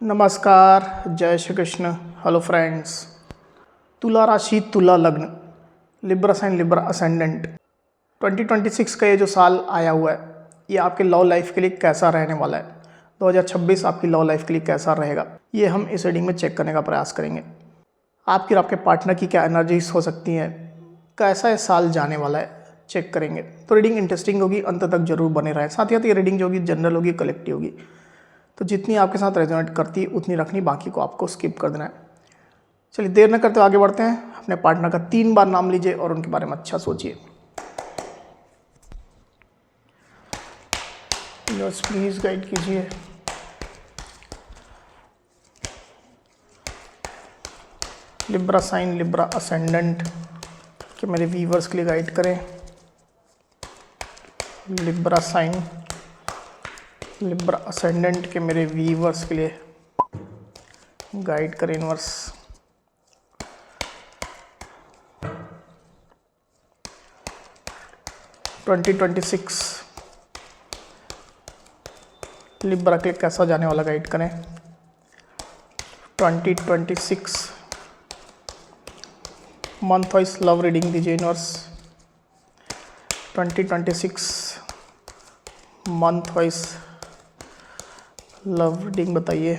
नमस्कार, जय Shri Krishna. Hello friends. तुला राशि, तुला लग्न, लिब्रा साइन, लिब्रा असेंडेंट। 2026 का ये जो साल आया हुआ है, ये आपके लव लाइफ के लिए कैसा रहने वाला है। 2026 आपकी लव लाइफ के लिए कैसा रहेगा, ये हम इस रीडिंग में चेक करने का प्रयास करेंगे। आपकी और आपके पार्टनर की क्या एनर्जीज हो सकती हैं, कैसा ये साल जाने वाला है, चेक करेंगे। तो रीडिंग इंटरेस्टिंग होगी, अंत तक जरूर बने रहें। साथ ही साथ ये रीडिंग जो होगी जनरल होगी, कलेक्टिव होगी, तो जितनी आपके साथ रेजोनेट करती है उतनी रखनी, बाकी को आपको स्किप कर देना है। चलिए देर न करते आगे बढ़ते हैं। अपने पार्टनर का 3 बार नाम लीजिए और उनके बारे में अच्छा सोचिए। यस, प्लीज गाइड कीजिए। लिब्रा साइन, लिब्रा असेंडेंट कि मेरे व्यूवर्स के लिए गाइड करें। लिब्रा साइन, लिब्रा असेंडेंट के मेरे व्यूवर्स के लिए गाइड करें यूनिवर्स। (2026) लिब्रा के लिए कैसा जाने वाला, गाइड करें। 2026 मंथ वाइज लव रीडिंग दीजिए universe. 2026 month wise love reading बताइए।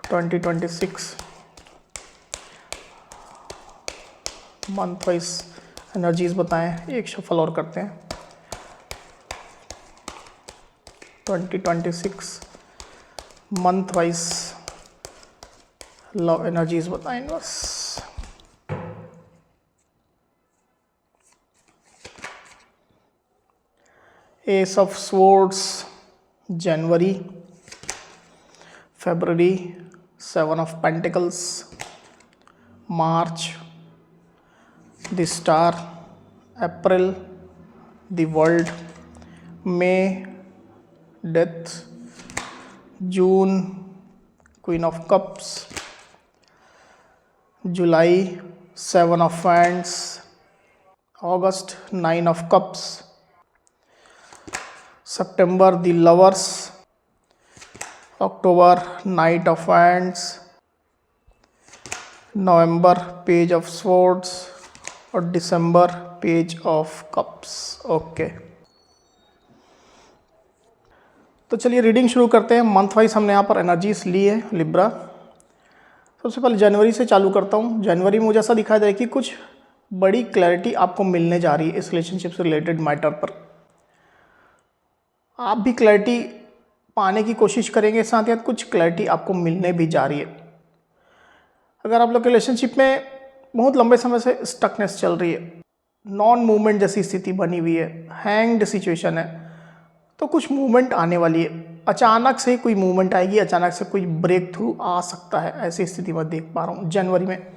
2026 मंथ वाइज एनर्जीज बताएं। एक शफल और करते हैं। 2026 मंथ वाइज लव एनर्जीज बताएं बस। एस ऑफ स्वॉर्ड्स जनवरी, फरवरी 7 ऑफ पेंटिकल्स, मार्च द स्टार, अप्रैल द वर्ल्ड, मई डेथ, जून क्वीन ऑफ कप्स, जुलाई 7 ऑफ वैंड्स, अगस्त 9 ऑफ कप्स, सितंबर द लवर्स, अक्टूबर नाइट ऑफ वैंड्स, नवंबर पेज ऑफ स्वॉर्ड्स और दिसंबर पेज ऑफ कप्स। ओके, तो चलिए रीडिंग शुरू करते हैं। मंथ वाइज हमने यहाँ पर एनर्जीज ली है लिब्रा। सबसे पहले जनवरी से चालू करता हूँ। जनवरी में मुझे ऐसा दिखाई दे रहा है कि कुछ बड़ी क्लैरिटी आपको मिलने जा रही है इस रिलेशनशिप से रिलेटेड मैटर पर। आप भी क्लैरिटी पाने की कोशिश करेंगे, साथ ही साथ कुछ क्लैरिटी आपको मिलने भी जा रही है। अगर आप लोग के रिलेशनशिप में बहुत लंबे समय से स्टकनेस चल रही है, नॉन मूवमेंट जैसी स्थिति बनी हुई है, हैंग्ड सिचुएशन है, तो कुछ मूवमेंट आने वाली है। अचानक से कोई मूवमेंट आएगी, अचानक से कोई ब्रेक थ्रू आ सकता है। ऐसी स्थिति मैं देख पा रहा हूँ जनवरी में।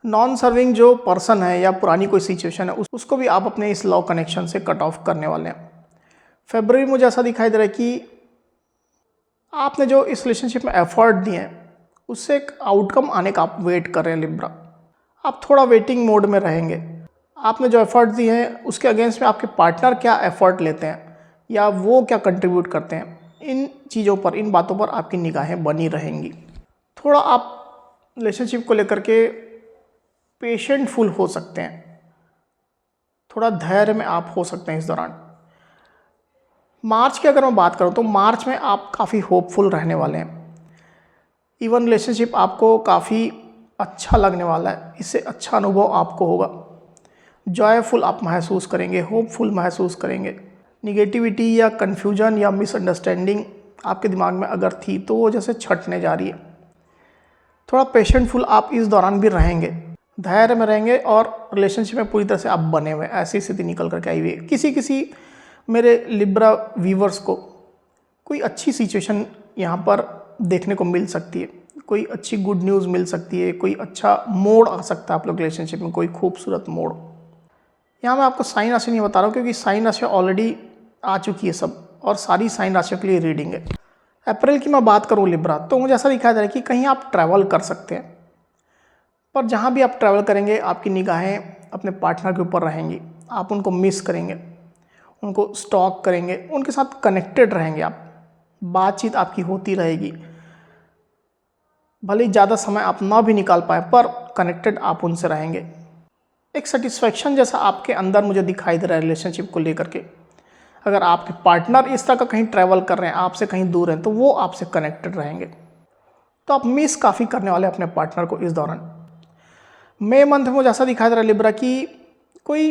नॉन सर्विंग जो पर्सन है या पुरानी कोई सिचुएशन है, उसको भी आप अपने इस लव कनेक्शन से कट ऑफ करने वाले हैं। फरवरी में मुझे ऐसा दिखाई दे रहा है कि आपने जो इस रिलेशनशिप में एफर्ट दिए हैं उससे एक आउटकम आने का आप वेट कर रहे हैं लिब्रा। आप थोड़ा वेटिंग मोड में रहेंगे। आपने जो एफर्ट दिए हैं उसके अगेंस्ट में आपके पार्टनर क्या एफर्ट लेते हैं या वो क्या कंट्रीब्यूट करते हैं, इन चीज़ों पर, इन बातों पर आपकी निगाहें बनी रहेंगी। थोड़ा आप रिलेशनशिप को लेकर के पेशेंटफुल हो सकते हैं, थोड़ा धैर्य में आप हो सकते हैं इस दौरान। मार्च की अगर मैं बात करूं तो मार्च में आप काफ़ी होपफुल रहने वाले हैं। इवन रिलेशनशिप आपको काफ़ी अच्छा लगने वाला है, इससे अच्छा अनुभव आपको होगा। जॉयफुल आप महसूस करेंगे, होपफुल महसूस करेंगे। निगेटिविटी या कन्फ्यूजन या मिसअंडरस्टैंडिंग आपके दिमाग में अगर थी तो वो जैसे छटने जा रही है। थोड़ा पेशेंटफुल आप इस दौरान भी रहेंगे, धैर्य में रहेंगे और रिलेशनशिप में पूरी तरह से आप बने हुए। ऐसी स्थिति निकल करके आई हुई है। किसी मेरे लिब्रा व्यूवर्स को कोई अच्छी सिचुएशन यहाँ पर देखने को मिल सकती है, कोई अच्छी गुड न्यूज़ मिल सकती है, कोई अच्छा मोड़ आ सकता है आप लोग रिलेशनशिप में, कोई खूबसूरत मोड़। यहाँ मैं आपको साइन राशि नहीं बता रहा हूँ क्योंकि साइन राशि ऑलरेडी आ चुकी है सब, और सारी साइन राशियों के लिए रीडिंग है। अप्रैल की मैं बात करूँ लिब्रा, तो मुझे ऐसा दिखाई दे रहा है कि कहीं आप ट्रैवल कर सकते हैं, पर जहाँ भी आप ट्रैवल करेंगे आपकी निगाहें अपने पार्टनर के ऊपर रहेंगी। आप उनको मिस करेंगे, उनको स्टॉक करेंगे, उनके साथ कनेक्टेड रहेंगे आप। बातचीत आपकी होती रहेगी। भले ही ज़्यादा समय आप ना भी निकाल पाए पर कनेक्टेड आप उनसे रहेंगे। एक सेटिस्फैक्शन जैसा आपके अंदर मुझे दिखाई दे रहा है रिलेशनशिप को लेकर के। अगर आपके पार्टनर इस तरह का कहीं ट्रैवल कर रहे हैं, आपसे कहीं दूर हैं, तो वो आपसे कनेक्टेड रहेंगे। तो आप मिस काफ़ी करने वाले अपने पार्टनर को इस दौरान। मई मंथ में मुझे ऐसा दिखाई दे रहा है लिब्रा कि कोई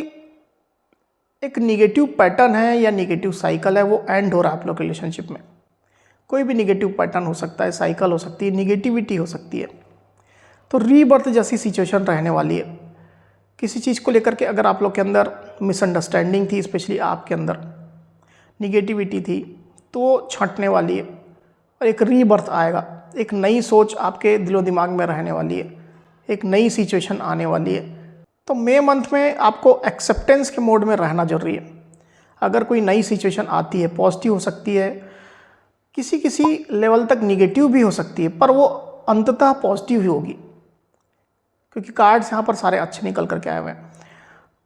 एक निगेटिव पैटर्न है या निगेटिव साइकिल है, वो एंड हो रहा है आप लोग रिलेशनशिप में। कोई भी निगेटिव पैटर्न हो सकता है, साइकिल हो सकती है, निगेटिविटी हो सकती है। तो रीबर्थ जैसी सिचुएशन रहने वाली है। किसी चीज़ को लेकर के अगर आप लोग के अंदर मिसअंडरस्टैंडिंग थी, स्पेशली आपके अंदर निगेटिविटी थी, तो वो छंटने वाली है और एक रीबर्थ आएगा। एक नई सोच आपके दिलो दिमाग में रहने वाली है, एक नई सिचुएशन आने वाली है। तो मई मंथ में आपको एक्सेप्टेंस के मोड में रहना जरूरी है। अगर कोई नई सिचुएशन आती है, पॉजिटिव हो सकती है, किसी किसी लेवल तक निगेटिव भी हो सकती है, पर वो अंततः पॉजिटिव ही होगी, क्योंकि कार्ड्स यहाँ पर सारे अच्छे निकल करके आए हुए हैं।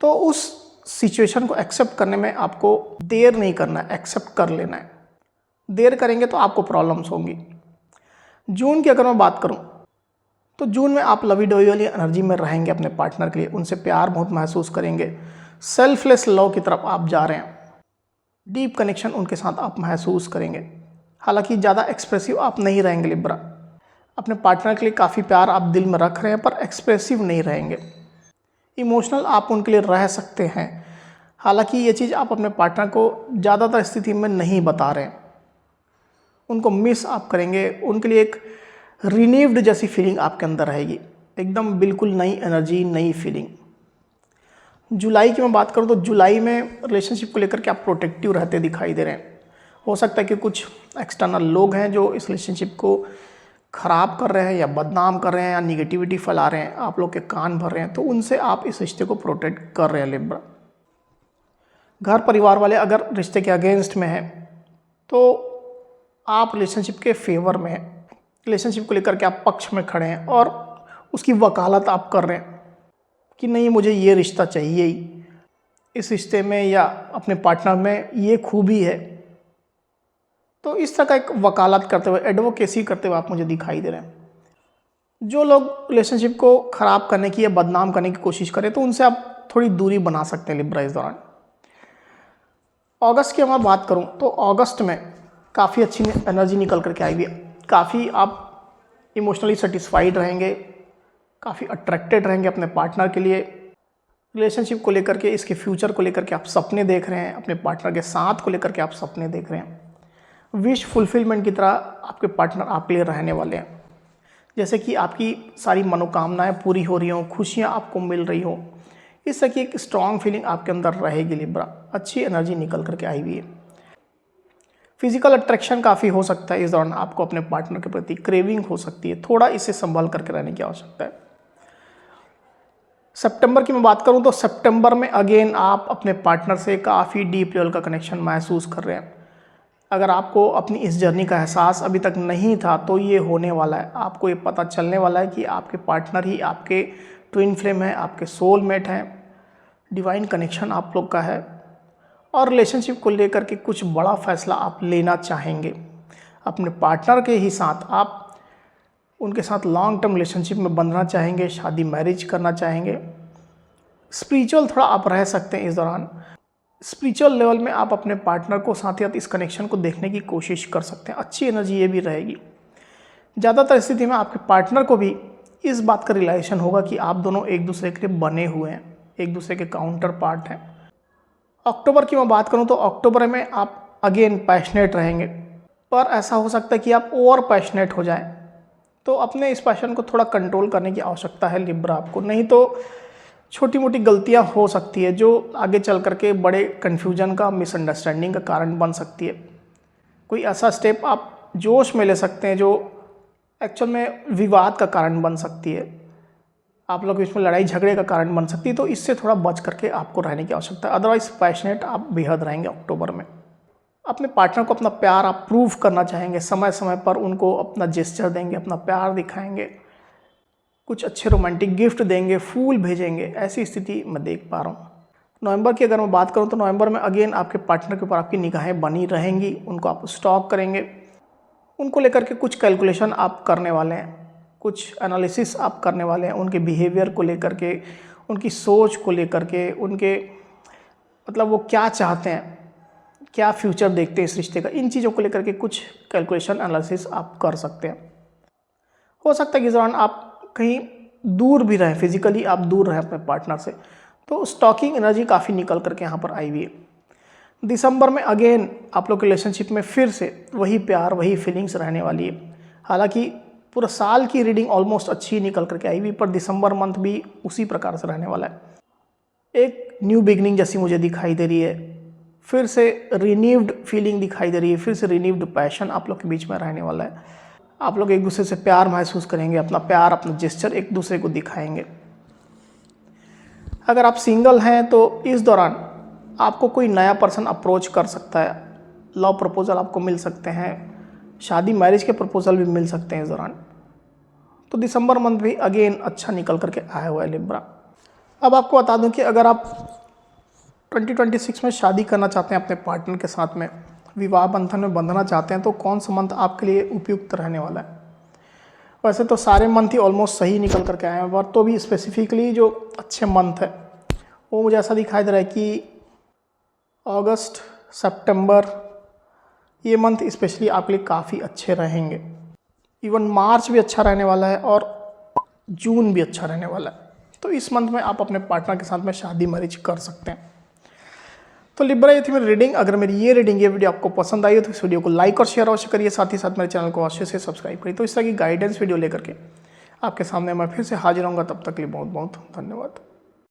तो उस सिचुएशन को एक्सेप्ट करने में आपको देर नहीं करना है, एक्सेप्ट कर लेना है। देर करेंगे तो आपको प्रॉब्लम्स होंगी। जून की अगर मैं बात करूं तो जून में आप लवी डोवी वाली एनर्जी में रहेंगे अपने पार्टनर के लिए, उनसे प्यार बहुत महसूस करेंगे, सेल्फलेस लव की तरफ आप जा रहे हैं, डीप कनेक्शन उनके साथ आप महसूस करेंगे। हालांकि ज़्यादा एक्सप्रेसिव आप नहीं रहेंगे लिब्रा, अपने पार्टनर के लिए काफ़ी प्यार आप दिल में रख रहे हैं पर एक्सप्रेसिव नहीं रहेंगे। इमोशनल आप उनके लिए रह सकते हैं, हालांकि ये चीज़ आप अपने पार्टनर को ज़्यादातर स्थिति में नहीं बता रहे हैं। उनको मिस आप करेंगे, उनके लिए एक रिन्यूव्ड जैसी फीलिंग आपके अंदर रहेगी, एकदम बिल्कुल नई एनर्जी, नई फीलिंग। जुलाई की मैं बात करूं तो जुलाई में रिलेशनशिप को लेकर के आप प्रोटेक्टिव रहते दिखाई दे रहे हैं। हो सकता है कि कुछ एक्सटर्नल लोग हैं जो इस रिलेशनशिप को ख़राब कर रहे हैं या बदनाम कर रहे हैं या निगेटिविटी फैला रहे हैं, आप लोग के कान भर रहे हैं, तो उनसे आप इस रिश्ते को प्रोटेक्ट कर रहे हैं लिब्रा। घर परिवार वाले अगर रिश्ते के अगेंस्ट में हैं तो आप रिलेशनशिप के फेवर में हैं, रिलेशनशिप को लेकर के आप पक्ष में खड़े हैं और उसकी वकालत आप कर रहे हैं कि नहीं, मुझे ये रिश्ता चाहिए ही, इस रिश्ते में या अपने पार्टनर में ये खूबी है। तो इस तरह का एक वकालत करते हुए, एडवोकेसी करते हुए आप मुझे दिखाई दे रहे हैं। जो लोग रिलेशनशिप को ख़राब करने की या बदनाम करने की कोशिश करें तो उनसे आप थोड़ी दूरी बना सकते हैं लिब्रा इस दौरान। अगस्त की मैं बात करूं तो अगस्त में काफ़ी अच्छी एनर्जी निकल करके आएगी। काफ़ी आप इमोशनली सेटिस्फाइड रहेंगे, काफ़ी अट्रैक्टेड रहेंगे अपने पार्टनर के लिए। रिलेशनशिप को लेकर के, इसके फ्यूचर को लेकर के आप सपने देख रहे हैं, अपने पार्टनर के साथ को लेकर के आप सपने देख रहे हैं। विश फुलफिलमेंट की तरह आपके पार्टनर आपके लिए रहने वाले हैं, जैसे कि आपकी सारी मनोकामनाएं पूरी हो रही हों, खुशियाँ आपको मिल रही हों। इस तरह की एक स्ट्रॉन्ग फीलिंग आपके अंदर रहेगी लिब्रा। अच्छी एनर्जी निकल करके आई हुई है। फिजिकल अट्रैक्शन काफ़ी हो सकता है इस दौरान, आपको अपने पार्टनर के प्रति क्रेविंग हो सकती है, थोड़ा इसे संभाल करके रहने की आवश्यकता है। सितंबर की मैं बात करूं तो सितंबर में अगेन आप अपने पार्टनर से काफ़ी डीप लेवल का कनेक्शन महसूस कर रहे हैं। अगर आपको अपनी इस जर्नी का एहसास अभी तक नहीं था तो ये होने वाला है। आपको ये पता चलने वाला है कि आपके पार्टनर ही आपके ट्विन फ्लेम है, आपके सोलमेट हैं, डिवाइन कनेक्शन आप लोग का है और रिलेशनशिप को लेकर के कुछ बड़ा फैसला आप लेना चाहेंगे। अपने पार्टनर के ही साथ आप उनके साथ लॉन्ग टर्म रिलेशनशिप में बंधना चाहेंगे, शादी मैरिज करना चाहेंगे। स्पिरिचुअल थोड़ा आप रह सकते हैं इस दौरान। स्पिरिचुअल लेवल में आप अपने पार्टनर को साथ ही साथ इस कनेक्शन को देखने की कोशिश कर सकते हैं। अच्छी एनर्जी ये भी रहेगी। ज़्यादातर स्थिति में आपके पार्टनर को भी इस बात का रियलाइजेशन होगा कि आप दोनों एक दूसरे के लिए बने हुए हैं, एक दूसरे के काउंटर पार्ट हैं। अक्टूबर की मैं बात करूं तो अक्टूबर में आप अगेन पैशनेट रहेंगे, पर ऐसा हो सकता है कि आप ओवर पैशनेट हो जाएं, तो अपने इस पैशन को थोड़ा कंट्रोल करने की आवश्यकता है लिब्रा आपको। नहीं तो छोटी मोटी गलतियां हो सकती है जो आगे चल करके बड़े कन्फ्यूजन का, मिसअंडरस्टैंडिंग का कारण बन सकती है। कोई ऐसा स्टेप आप जोश में ले सकते हैं जो एक्चुअल में विवाद का कारण बन सकती है, आप लोग इसमें लड़ाई झगड़े का कारण बन सकती है। तो इससे थोड़ा बच करके आपको रहने की आवश्यकता है। अदरवाइज पैशनेट आप बेहद रहेंगे अक्टूबर में। अपने पार्टनर को अपना प्यार आप प्रूव करना चाहेंगे, समय समय पर उनको अपना जेस्चर देंगे, अपना प्यार दिखाएंगे, कुछ अच्छे रोमांटिक गिफ्ट देंगे, फूल भेजेंगे। ऐसी स्थिति मैं देख पा रहा हूँ। नवंबर की अगर मैं बात करूँ तो नवंबर में अगेन आपके पार्टनर के ऊपर आपकी निगाहें बनी रहेंगी, उनको आप स्टॉक करेंगे, उनको लेकर के कुछ कैलकुलेशन आप करने वाले हैं, कुछ एनालिसिस आप करने वाले हैं, उनके बिहेवियर को लेकर के, उनकी सोच को लेकर के, उनके मतलब वो क्या चाहते हैं, क्या फ्यूचर देखते हैं इस रिश्ते का, इन चीज़ों को लेकर के कुछ कैलकुलेशन एनालिसिस आप कर सकते हैं। हो सकता है कि इस दौरान आप कहीं दूर भी रहें, फिजिकली आप दूर रहें अपने पार्टनर से, तो स्टॉकिंग एनर्जी काफ़ी निकल करके यहाँ पर आई हुई है। दिसंबर में अगेन आप लोग रिलेशनशिप में फिर से वही प्यार, वही फीलिंग्स रहने वाली है। हालांकि पूरा साल की रीडिंग ऑलमोस्ट अच्छी निकल करके आई हुई, पर दिसंबर मंथ भी उसी प्रकार से रहने वाला है। एक न्यू बिगनिंग जैसी मुझे दिखाई दे रही है, फिर से रिन्यूव्ड फीलिंग दिखाई दे रही है, फिर से रिन्यूव्ड पैशन आप लोग के बीच में रहने वाला है। आप लोग एक दूसरे से प्यार महसूस करेंगे, अपना प्यार, अपना जेस्चर एक दूसरे को दिखाएंगे। अगर आप सिंगल हैं तो इस दौरान आपको कोई नया पर्सन अप्रोच कर सकता है, लव प्रपोजल आपको मिल सकते हैं, शादी मैरिज के प्रपोजल भी मिल सकते हैं इस दौरान। तो दिसंबर मंथ भी अगेन अच्छा निकल करके आया हुआ है लिब्रा। अब आपको बता दूं कि अगर आप 2026 में शादी करना चाहते हैं अपने पार्टनर के साथ में, विवाह बंधन में बंधना चाहते हैं, तो कौन सा मंथ आपके लिए उपयुक्त रहने वाला है। वैसे तो सारे मंथ ही ऑलमोस्ट सही निकल करके आए हैं, पर तो भी स्पेसिफिकली जो अच्छे मंथ है वो मुझे ऐसा दिखाई दे रहा है कि अगस्त, सितंबर, ये मंथ स्पेशली आपके लिए काफ़ी अच्छे रहेंगे। इवन मार्च भी अच्छा रहने वाला है और जून भी अच्छा रहने वाला है। तो इस मंथ में आप अपने पार्टनर के साथ में शादी मैरिज कर सकते हैं। तो लिब्रा, ये थी मेरी रीडिंग। अगर मेरी ये वीडियो आपको पसंद आई हो तो इस वीडियो को लाइक और शेयर अवश्य करिए, साथ ही साथ मेरे चैनल को अवश्य से सब्सक्राइब करिए। तो इस तरह की गाइडेंस वीडियो लेकर के आपके सामने मैं फिर से हाजिर होऊंगा। तब तक के लिए बहुत बहुत धन्यवाद।